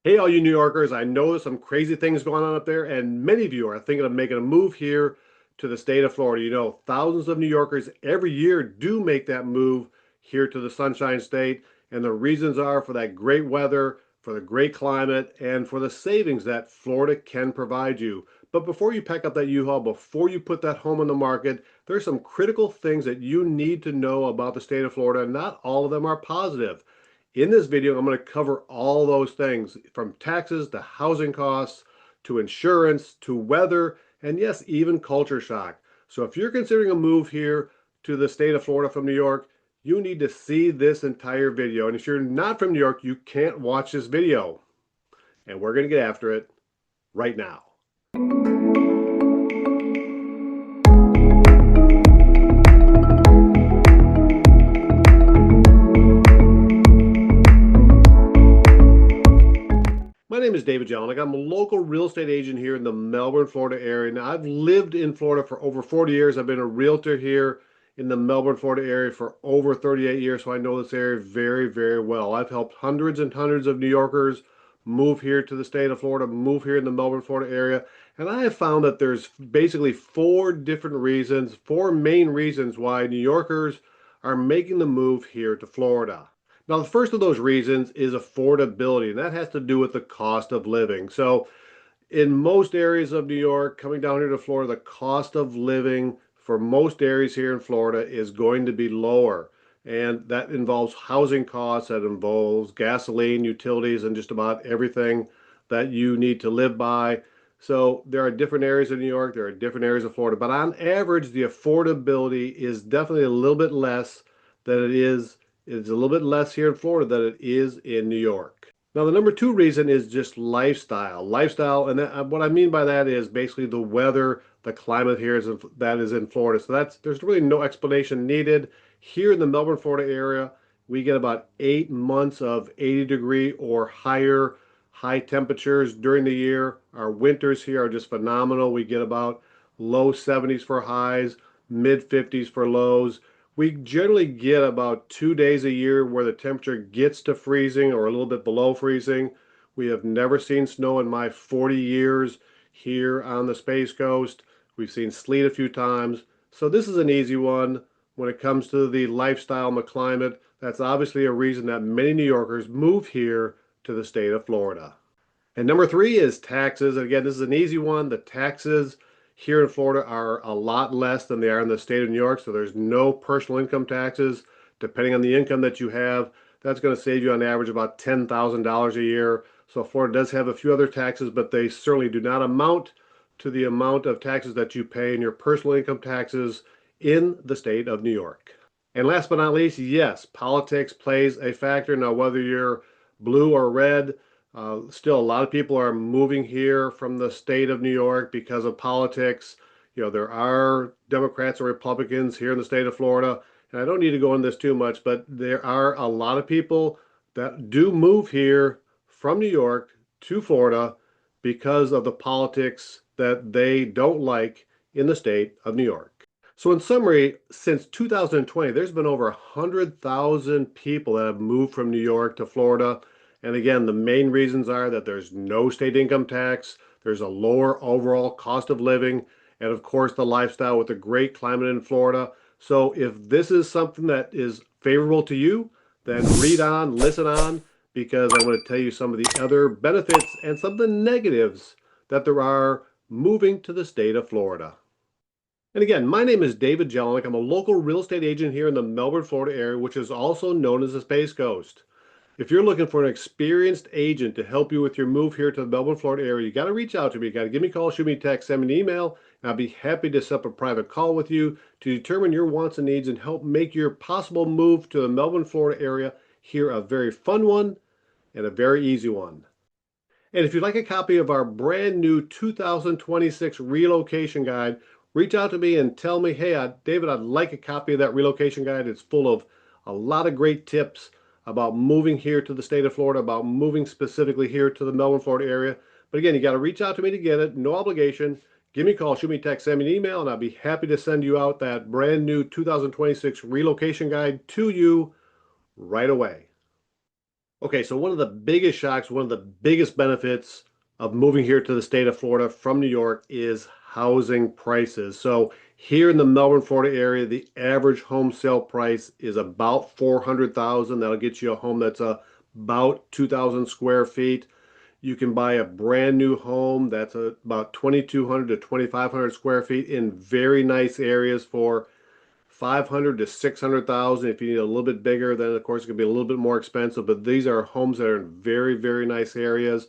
Hey, all you New Yorkers, I know there's some crazy things going on up there, and many of you are thinking of making a move here to the state of Florida. You know, thousands of New Yorkers every year do make that move here to the Sunshine State, and the reasons are for that great weather, for the great climate, and for the savings that Florida can provide you. But before you pack up that U-Haul, before you put that home on the market, there's some critical things that you need to know about the state of Florida, and not all of them are positive. In this video, I'm going to cover all those things from taxes to housing costs to insurance to weather and yes, even culture shock. So if you're considering a move here to the state of Florida from New York, you need to see this entire video. And if you're not from New York, you can't watch this video. And we're going to get after it right now. My name is David Jelinek. I'm a local real estate agent here in the Melbourne, Florida area. Now, I've lived in Florida for over 40 years. I've been a realtor here in the Melbourne, Florida area for over 38 years, so I know this area very, very well. I've helped hundreds and hundreds of New Yorkers move here to the state of Florida, move here in the Melbourne, Florida area, and I have found that there's basically four different reasons, four main reasons why New Yorkers are making the move here to Florida. Now, the first of those reasons is affordability, and that has to do with the cost of living. So, in most areas of New York, coming down here to Florida, the cost of living for most areas here in Florida is going to be lower. And that involves housing costs, that involves gasoline, utilities, and just about everything that you need to live by. So, there are different areas of New York, there are different areas of Florida, but on average, the affordability is definitely a little bit less than it is. It's a little bit less here in Florida than it is in New York. Now, the number two reason is just lifestyle. Lifestyle, and what I mean by that is basically the weather, the climate here that is in Florida. So there's really no explanation needed. Here in the Melbourne, Florida area, we get about 8 months of 80-degree or higher high temperatures during the year. Our winters here are just phenomenal. We get about low 70s for highs, mid 50s for lows. We generally get about 2 days a year where the temperature gets to freezing or a little bit below freezing. We have never seen snow in my 40 years here on the Space Coast. We've seen sleet a few times. So this is an easy one when it comes to the lifestyle and the climate. That's obviously a reason that many New Yorkers move here to the state of Florida. And number three is taxes. Again, this is an easy one. The taxes here in Florida are a lot less than they are in the state of New York, so there's no personal income taxes. Depending on the income that you have, that's going to save you on average about $10,000 a year. So Florida does have a few other taxes, but they certainly do not amount to the amount of taxes that you pay in your personal income taxes in the state of New York. And last but not least, yes, politics plays a factor. Now, whether you're blue or red, still, a lot of people are moving here from the state of New York because of politics. You know, there are Democrats or Republicans here in the state of Florida, and I don't need to go into this too much, but there are a lot of people that do move here from New York to Florida because of the politics that they don't like in the state of New York. So in summary, since 2020, there's been over 100,000 people that have moved from New York to Florida. And again, the main reasons are that there's no state income tax, there's a lower overall cost of living, and of course the lifestyle with the great climate in Florida. So if this is something that is favorable to you, then read on, listen on, because I want to tell you some of the other benefits and some of the negatives that there are moving to the state of Florida. And again, my name is David Jelinek. I'm a local real estate agent here in the Melbourne, Florida area, which is also known as the Space Coast. If you're looking for an experienced agent to help you with your move here to the Melbourne, Florida area, you got to reach out to me. You got to give me a call, shoot me a text, send me an email, and I'll be happy to set up a private call with you to determine your wants and needs and help make your possible move to the Melbourne, Florida area here a very fun one and a very easy one. And if you'd like a copy of our brand new 2026 relocation guide, reach out to me and tell me, hey, David, I'd like a copy of that relocation guide. It's full of a lot of great tips about moving here to the state of Florida, about moving specifically here to the Melbourne, Florida area. But again, you got to reach out to me to get it. No obligation. Give me a call, shoot me a text, send me an email, and I'll be happy to send you out that brand new 2026 relocation guide to you right away. Okay, so one of the biggest shocks, one of the biggest benefits of moving here to the state of Florida from New York is housing prices. So here in the Melbourne, Florida area, the average home sale price is about 400,000. That'll get you a home that's about 2,000 square feet. You can buy a brand new home that's about 2,200 to 2,500 square feet in very nice areas for 500 to 600,000. If you need a little bit bigger, then of course it could be a little bit more expensive, but these are homes that are in very, very nice areas.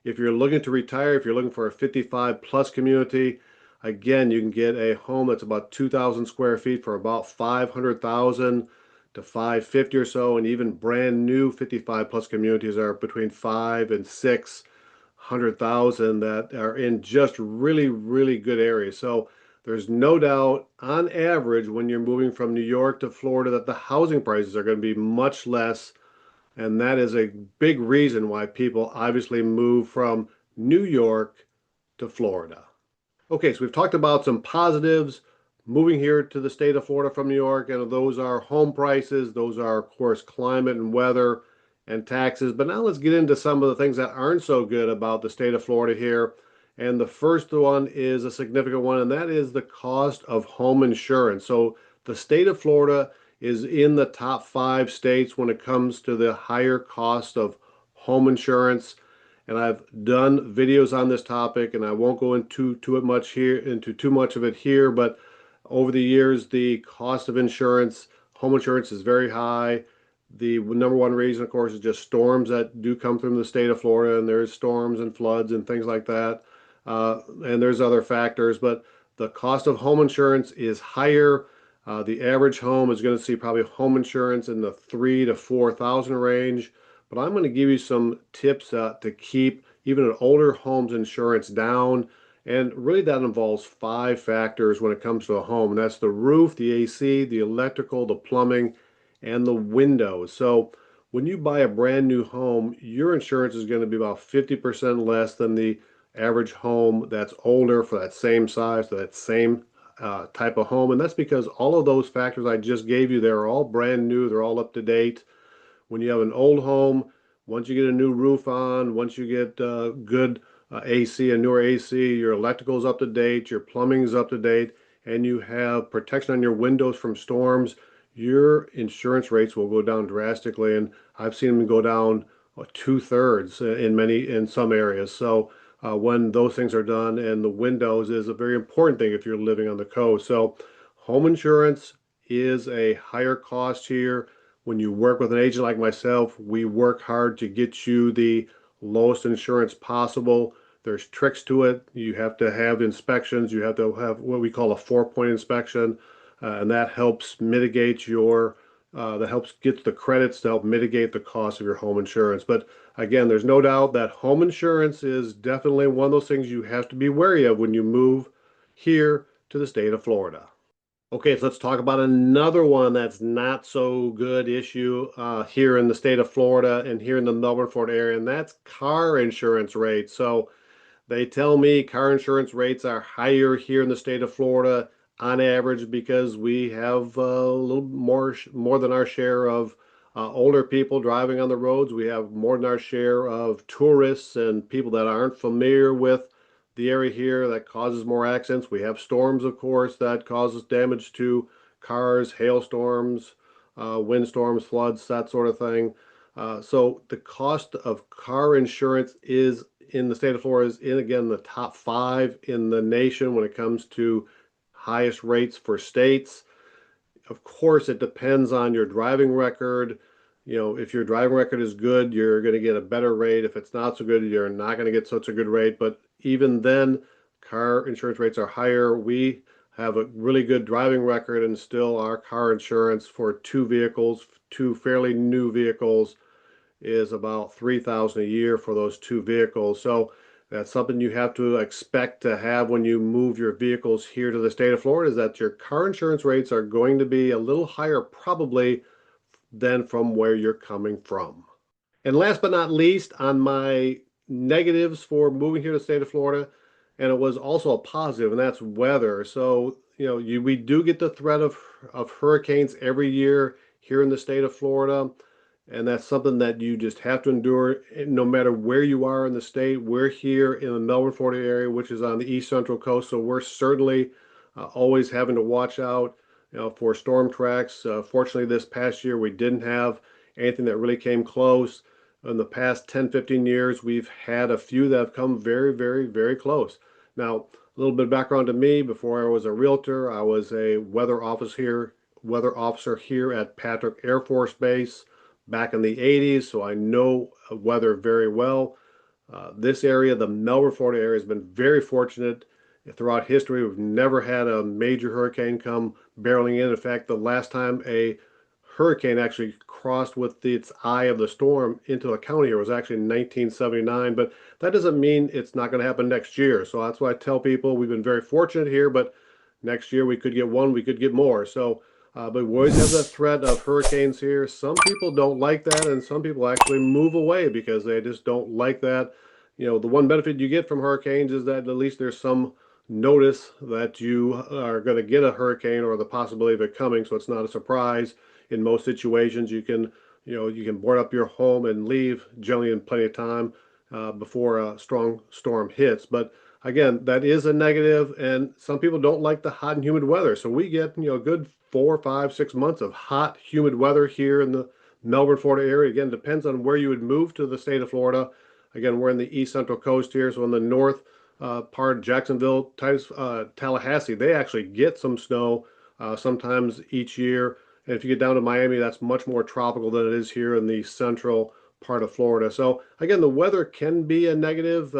If you're looking to retire, if you're looking for a 55 plus community, again, you can get a home that's about 2,000 square feet for about 500,000 to 550 or so, and even brand new 55 plus communities are between 5 and 600,000 that are in just really, really good areas. So there's no doubt, on average, when you're moving from New York to Florida, that the housing prices are going to be much less. And that is a big reason why people obviously move from New York to Florida. Okay, so we've talked about some positives moving here to the state of Florida from New York, and those are home prices, those are, of course, climate and weather and taxes. But now let's get into some of the things that aren't so good about the state of Florida here. And the first one is a significant one, and that is the cost of home insurance. So the state of Florida is in the top 5 states when it comes to the higher cost of home insurance, and I've done videos on this topic, and I won't go into too much of it here, but over the years, the cost of insurance, home insurance is very high. The number one reason, of course, is just storms that do come through the state of Florida, and there's storms and floods and things like that. And there's other factors, but the cost of home insurance is higher. The average home is going to see probably home insurance in the 3 to 4 thousand range. But I'm going to give you some tips to keep even an older home's insurance down. And really, that involves 5 factors when it comes to a home. And that's the roof, the AC, the electrical, the plumbing, and the windows. So when you buy a brand new home, your insurance is going to be about 50% less than the average home that's older for that same size, for that same type of home. And that's because all of those factors I just gave you, they're all brand new, they're all up to date. When you have an old home, once you get a new roof on, once you get good AC, a newer AC, your electrical is up to date, your plumbing is up to date, and you have protection on your windows from storms, your insurance rates will go down drastically. And I've seen them go down 2/3 in some areas. So when those things are done, and the windows is a very important thing if you're living on the coast. So home insurance is a higher cost here. When you work with an agent like myself, we work hard to get you the lowest insurance possible. There's tricks to it. You have to have inspections. You have to have what we call a 4-point inspection, and that helps that helps get the credits to help mitigate the cost of your home insurance. But again, there's no doubt that home insurance is definitely one of those things you have to be wary of when you move here to the state of Florida. Okay, so let's talk about another one that's not so good issue here in the state of Florida and here in the Melbourne, Florida area, and that's car insurance rates. So they tell me car insurance rates are higher here in the state of Florida on average because we have a little more than our share of older people driving on the roads. We have more than our share of tourists and people that aren't familiar with the area here that causes more accidents. We have storms, of course, that causes damage to cars, hailstorms, windstorms, floods, that sort of thing. So the cost of car insurance is in the state of Florida is in again the top 5 in the nation when it comes to highest rates for states. Of course, it depends on your driving record. If your driving record is good, you're going to get a better rate. If it's not so good, you're not going to get such a good rate. But even then, car insurance rates are higher. We have a really good driving record, and still our car insurance for 2 vehicles, 2 fairly new vehicles, is about 3,000 a year for those 2 vehicles. So that's something you have to expect to have when you move your vehicles here to the state of Florida, is that your car insurance rates are going to be a little higher probably than from where you're coming from. And last but not least, on my negatives for moving here to the state of Florida, and it was also a positive, and that's weather. So, we do get the threat of hurricanes every year here in the state of Florida. and that's something that you just have to endure no matter where you are in the state. We're here in the Melbourne, Florida area, which is on the east central coast, so we're certainly always having to watch out, for storm tracks. Fortunately, this past year we didn't have anything that really came close. In the past 10, 15 years, we've had a few that have come very, very, very close. Now, a little bit of background to me: before I was a realtor, I was a weather officer here at Patrick Air Force Base back in the 80s, so I know weather very well. This area, the Melbourne, Florida area, has been very fortunate throughout history. We've never had a major hurricane come barreling in. In fact, the last time a hurricane actually crossed with its eye of the storm into the county here was actually in 1979, but that doesn't mean it's not going to happen next year. So that's why I tell people we've been very fortunate here, but next year we could get one, we could get more. So, but we always have the threat of hurricanes here. Some people don't like that, and some people actually move away because they just don't like that. The one benefit you get from hurricanes is that at least there's some notice that you are going to get a hurricane or the possibility of it coming, so it's not a surprise. In most situations, you can board up your home and leave generally in plenty of time before a strong storm hits. But again, that is a negative, and some people don't like the hot and humid weather. So we get a good 4, 5, 6 months of hot, humid weather here in the Melbourne, Florida area. Again, depends on where you would move to the state of Florida. Again, we're in the east central coast here, so in the north part, Jacksonville, Tallahassee, they actually get some snow sometimes each year. And if you get down to Miami, that's much more tropical than it is here in the central part of Florida. So again, the weather can be a negative.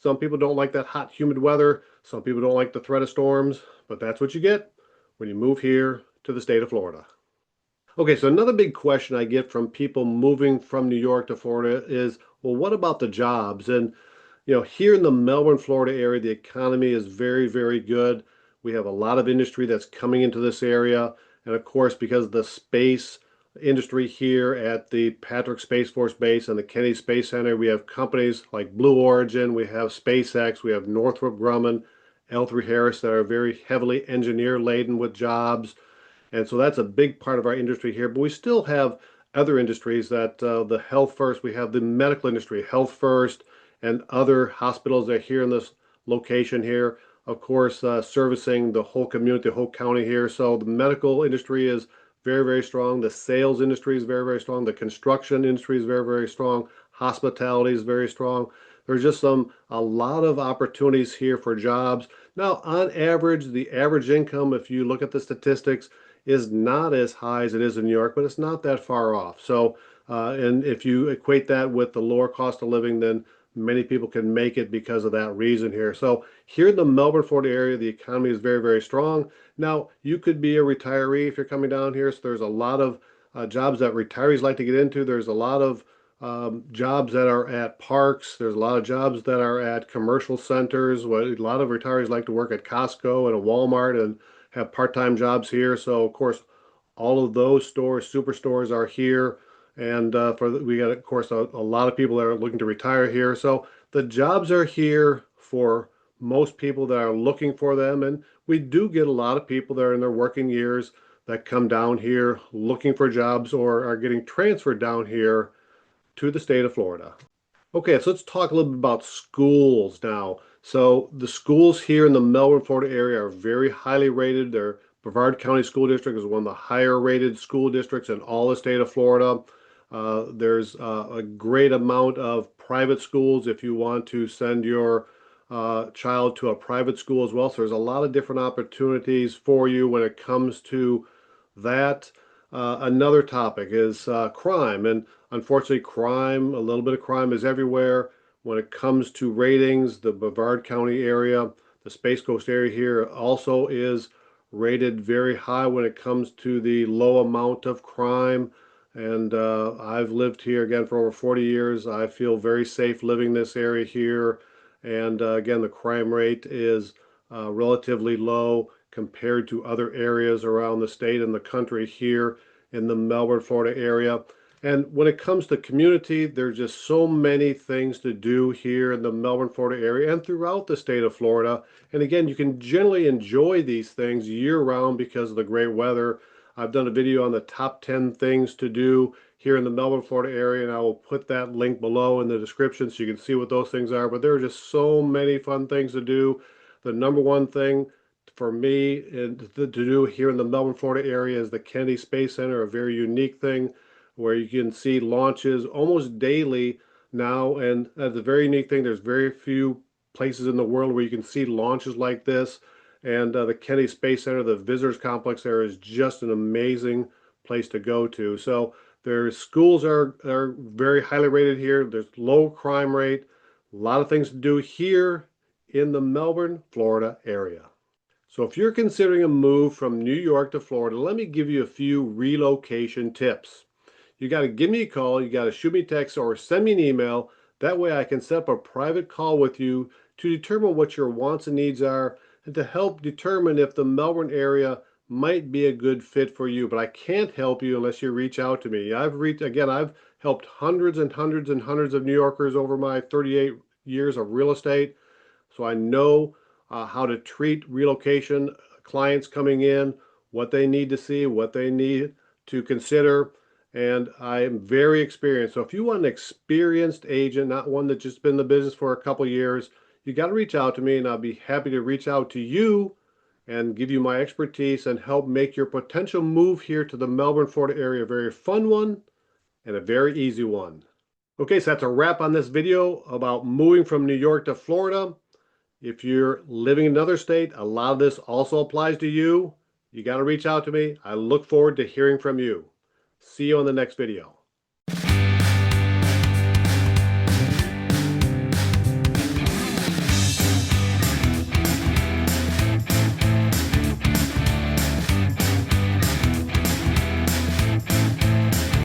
Some people don't like that hot, humid weather. Some people don't like the threat of storms, but that's what you get when you move here to the state of Florida. Okay, so another big question I get from people moving from New York to Florida is, well, what about the jobs? And here in the Melbourne, Florida area, the economy is very, very good. We have a lot of industry that's coming into this area. And of course, because of the space industry here at the Patrick Space Force Base and the Kennedy Space Center, we have companies like Blue Origin, we have SpaceX, we have Northrop Grumman, L3Harris that are very heavily engineer laden with jobs. And so that's a big part of our industry here. But we still have other industries that the health first, we have the medical industry, health first, and other hospitals that are here in this location here. Of course, servicing the whole community, the whole county here. So the medical industry is very, very strong. The sales industry is very, very strong. The construction industry is very, very strong. Hospitality is very strong. There's just a lot of opportunities here for jobs. Now, on average, the average income, if you look at the statistics, is not as high as it is in New York, but it's not that far off. So, and if you equate that with the lower cost of living, then many people can make it because of that reason here. So here in the Melbourne, Florida area, the economy is very, very strong. Now, you could be a retiree if you're coming down here. So there's a lot of jobs that retirees like to get into. There's a lot of jobs that are at parks. There's a lot of jobs that are at commercial centers. A lot of retirees like to work at Costco and a Walmart and have part-time jobs here. So of course, all of those stores, superstores are here. And we got, of course, a lot of people that are looking to retire here. So the jobs are here for most people that are looking for them. And we do get a lot of people that are in their working years that come down here looking for jobs or are getting transferred down here to the state of Florida. Okay, so let's talk a little bit about schools now. So the schools here in the Melbourne, Florida area are very highly rated. Their Brevard County School District is one of the higher rated school districts in all the state of Florida. There's a great amount of private schools if you want to send your child to a private school as well. So there's a lot of different opportunities for you when it comes to that. Another topic is crime. And unfortunately, a little bit of crime is everywhere. When it comes to ratings, the Brevard County area, the Space Coast area here also is rated very high when it comes to the low amount of crime. And I've lived here again for over 40 years. I feel very safe living this area here. And again, the crime rate is relatively low compared to other areas around the state and the country here in the Melbourne, Florida area. And when it comes to community, there's just so many things to do here in the Melbourne, Florida area and throughout the state of Florida. And again, you can generally enjoy these things year round because of the great weather. I've done a video on the top 10 things to do here in the Melbourne, Florida area, and I will put that link below in the description so you can see what those things are. But there are just so many fun things to do. The number one thing for me to do here in the Melbourne, Florida area is the Kennedy Space Center, a very unique thing where you can see launches almost daily now. And that's a very unique thing. There's very few places in the world where you can see launches like this. And the Kennedy Space Center, the visitors complex there, is just an amazing place to go to. So their schools are very highly rated here. There's low crime rate, a lot of things to do here in the Melbourne, Florida area. So if you're considering a move from New York to Florida, let me give you a few relocation tips. You got to give me a call, you got to shoot me a text or send me an email. That way I can set up a private call with you to determine what your wants and needs are and to help determine if the Melbourne area might be a good fit for you. But I can't help you unless you reach out to me. I've helped hundreds and hundreds and hundreds of New Yorkers over my 38 years of real estate. So I know how to treat relocation clients coming in, what they need to see, what they need to consider. And I am very experienced. So if you want an experienced agent, not one that's just been in the business for a couple years, you got to reach out to me, and I'll be happy to reach out to you and give you my expertise and help make your potential move here to the Melbourne, Florida area a very fun one and a very easy one. Okay, so that's a wrap on this video about moving from New York to Florida. If you're living in another state, a lot of this also applies to you. You got to reach out to me. I look forward to hearing from you. See you on the next video.